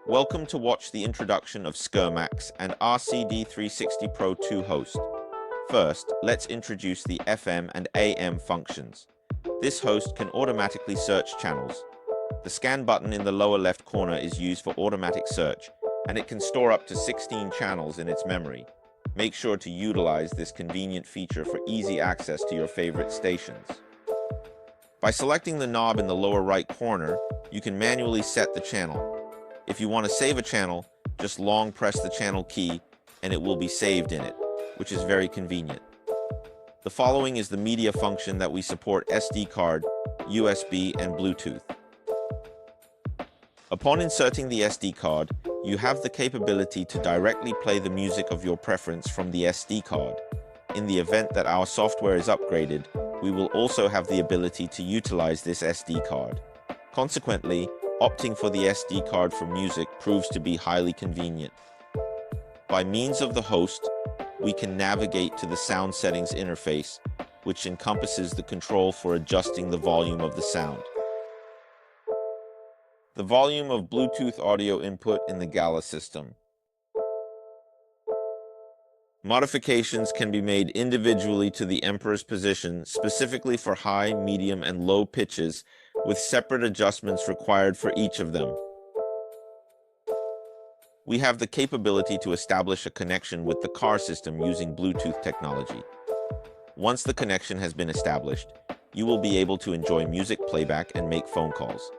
Welcome to watch the introduction of Scumax and RCD360 Pro 2 host. First, let's introduce the FM and AM functions. This host can automatically search channels. The scan button in the lower left corner is used for automatic search, and it can store up to 16 channels in its memory. Make sure to utilize this convenient feature for easy access to your favorite stations. By selecting the knob in the lower right corner, you can manually set the channel. If you want to save a channel, just long press the channel key and it will be saved in it, which is very convenient. The following is the media function that we support SD card, USB, and Bluetooth. Upon inserting the SD card, you have the capability to directly play the music of your preference from the SD card. In the event that our software is upgraded, we will also have the ability to utilize this SD card. Consequently, opting for the SD card for music proves to be highly convenient. By means of the host, we can navigate to the sound settings interface, which encompasses the control for adjusting the volume of the sound. The volume of Bluetooth audio input in the Gala system. Modifications can be made individually to the Emperor's position, specifically for high, medium, and low pitches, with separate adjustments required for each of them. We have the capability to establish a connection with the car system using Bluetooth technology. Once the connection has been established, you will be able to enjoy music playback and make phone calls.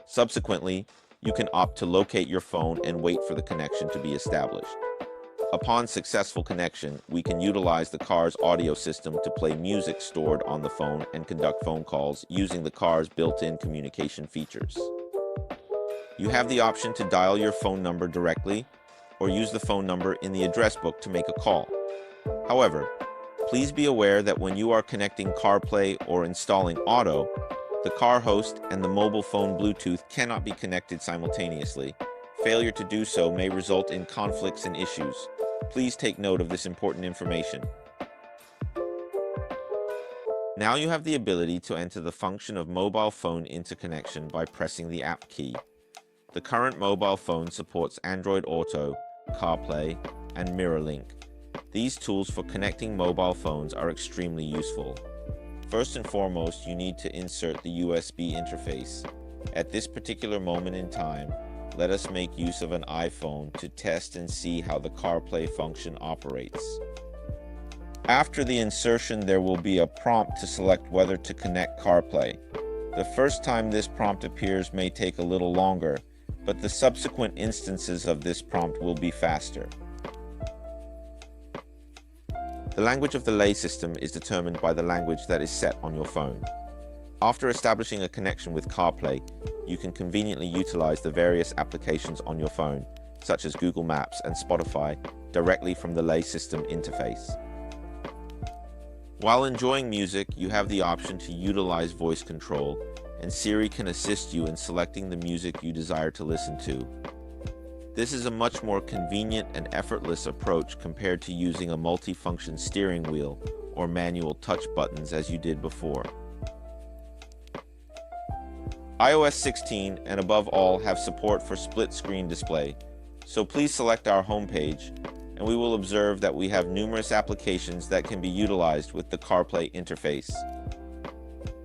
Subsequently, you can opt to locate your phone and wait for the connection to be established. Upon successful connection, we can utilize the car's audio system to play music stored on the phone and conduct phone calls using the car's built-in communication features. You have the option to dial your phone number directly or use the phone number in the address book to make a call. However, please be aware that when you are connecting CarPlay or installing Auto, the car host and the mobile phone Bluetooth cannot be connected simultaneously. Failure to do so may result in conflicts and issues. Please take note of this important information. Now you have the ability to enter the function of mobile phone interconnection by pressing the app key. The current mobile phone supports Android Auto, CarPlay, and MirrorLink. These tools for connecting mobile phones are extremely useful. First and foremost, you need to insert the USB interface. At this particular moment in time, let us make use of an iPhone to test and see how the CarPlay function operates. After the insertion, there will be a prompt to select whether to connect CarPlay. The first time this prompt appears may take a little longer, but the subsequent instances of this prompt will be faster. The language of the lay system is determined by the language that is set on your phone. After establishing a connection with CarPlay, you can conveniently utilize the various applications on your phone, such as Google Maps and Spotify, directly from the lay system interface. While enjoying music, you have the option to utilize voice control, and Siri can assist you in selecting the music you desire to listen to. This is a much more convenient and effortless approach compared to using a multi-function steering wheel or manual touch buttons as you did before. iOS 16 and above all have support for split-screen display, so please select our homepage, and we will observe that we have numerous applications that can be utilized with the CarPlay interface.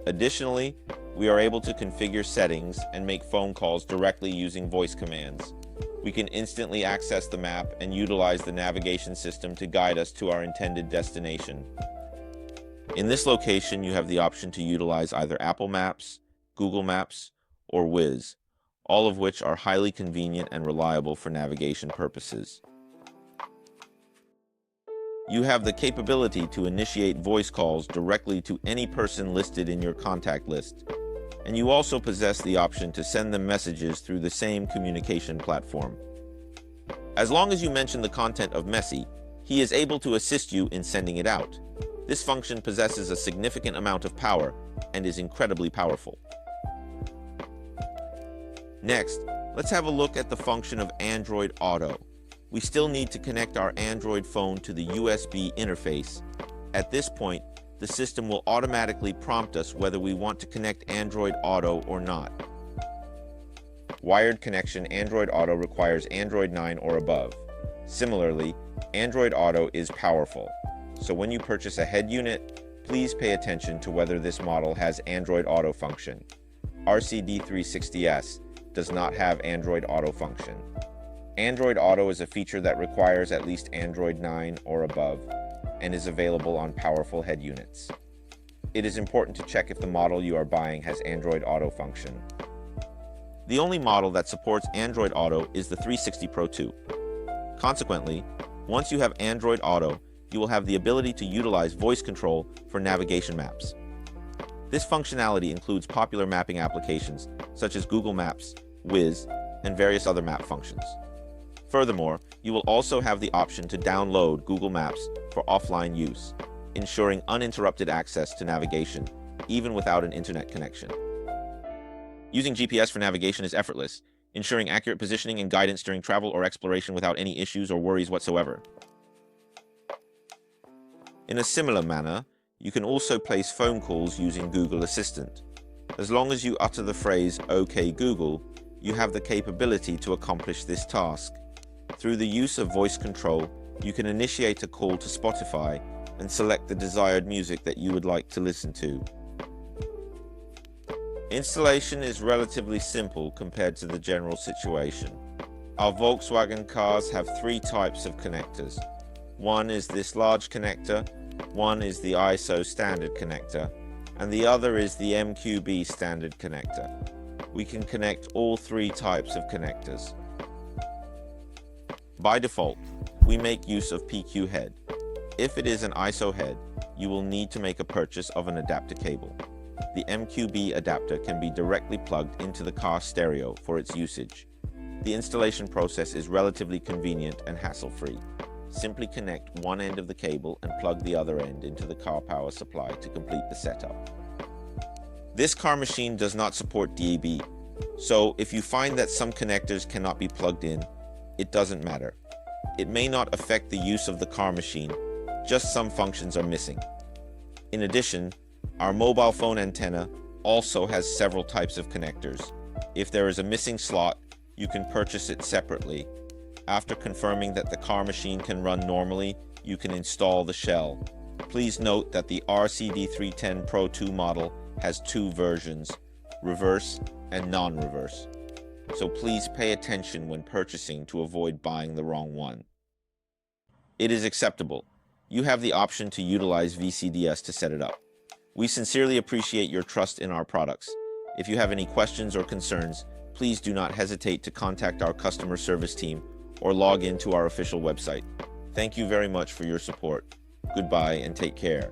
Additionally, we are able to configure settings and make phone calls directly using voice commands. We can instantly access the map and utilize the navigation system to guide us to our intended destination. In this location, you have the option to utilize either Apple Maps, Google Maps, or Wiz, all of which are highly convenient and reliable for navigation purposes. You have the capability to initiate voice calls directly to any person listed in your contact list, and you also possess the option to send them messages through the same communication platform. As long as you mention the content of Messi, he is able to assist you in sending it out. This function possesses a significant amount of power and is incredibly powerful. Next, let's have a look at the function of Android Auto. We still need to connect our Android phone to the USB interface. At this point, the system will automatically prompt us whether we want to connect Android Auto or not. Wired connection Android Auto requires Android 9 or above. Similarly, Android Auto is powerful, so when you purchase a head unit, please pay attention to whether this model has Android Auto function. RCD360S does not have Android Auto function. Android Auto is a feature that requires at least Android 9 or above and is available on powerful head units. It is important to check if the model you are buying has Android Auto function. The only model that supports Android Auto is the 360 Pro 2. Consequently, once you have Android Auto, you will have the ability to utilize voice control for navigation maps. This functionality includes popular mapping applications such as Google Maps, Wiz, and various other map functions. Furthermore, you will also have the option to download Google Maps for offline use, ensuring uninterrupted access to navigation, even without an internet connection. Using GPS for navigation is effortless, ensuring accurate positioning and guidance during travel or exploration without any issues or worries whatsoever. In a similar manner, you can also place phone calls using Google Assistant. As long as you utter the phrase "OK Google," you have the capability to accomplish this task. Through the use of voice control, you can initiate a call to Spotify and select the desired music that you would like to listen to. Installation is relatively simple compared to the general situation. Our Volkswagen cars have 3 types of connectors. One is this large connector, one is the ISO standard connector, and the other is the MQB standard connector. We can connect all 3 types of connectors. By default, we make use of PQ head. If it is an ISO head, you will need to make a purchase of an adapter cable. The MQB adapter can be directly plugged into the car stereo for its usage. The installation process is relatively convenient and hassle-free. Simply connect one end of the cable and plug the other end into the car power supply to complete the setup. This car machine does not support DAB, so if you find that some connectors cannot be plugged in, it doesn't matter. It may not affect the use of the car machine, just some functions are missing. In addition, our mobile phone antenna also has several types of connectors. If there is a missing slot, you can purchase it separately. After confirming that the car machine can run normally, you can install the shell. Please note that the RCD310 Pro 2 model has 2 versions, reverse and non-reverse. So please pay attention when purchasing to avoid buying the wrong one. It is acceptable. You have the option to utilize VCDS to set it up. We sincerely appreciate your trust in our products. If you have any questions or concerns, please do not hesitate to contact our customer service team or log into our official website. Thank you very much for your support. Goodbye and take care.